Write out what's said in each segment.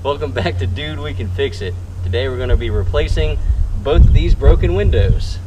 Welcome back to Dude We Can Fix It. Today we're going to be replacing both of these broken windows.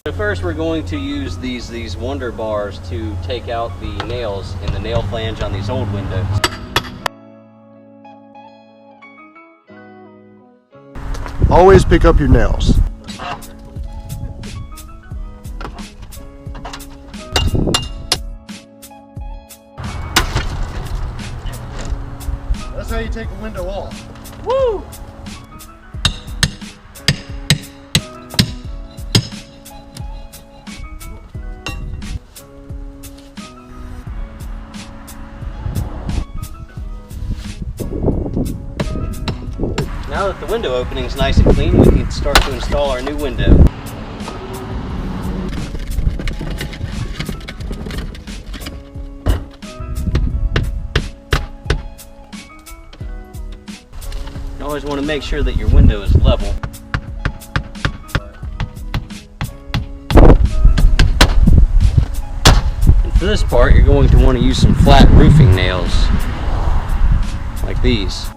So first we're going to use these Wonder bars to take out the nails in the nail flange on these old windows. Always pick up your nails. That's how you take a window off. Woo! Now that the window opening is nice and clean, we can start to install our new window. You always want to make sure that your window is level. And for this part, you're going to want to use some flat roofing nails, like these.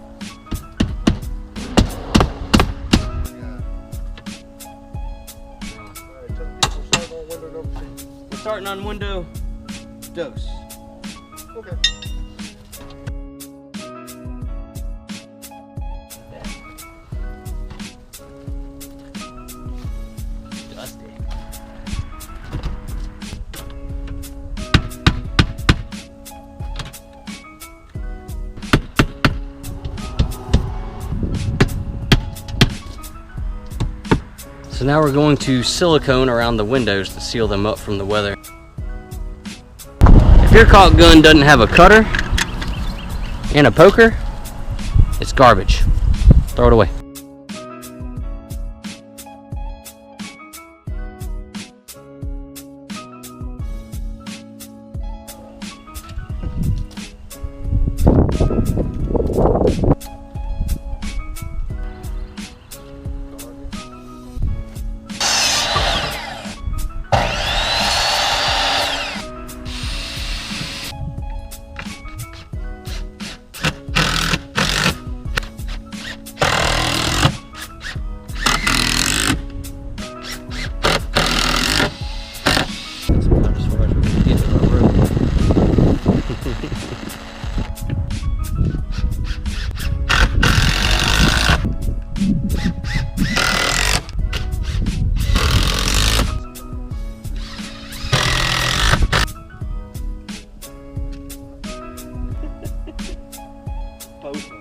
We're starting on window dose. Okay. Dusty. So now we're going to silicone around the windows to seal them up from the weather. If your caulk gun doesn't have a cutter and a poker, it's garbage. Throw it away. Post.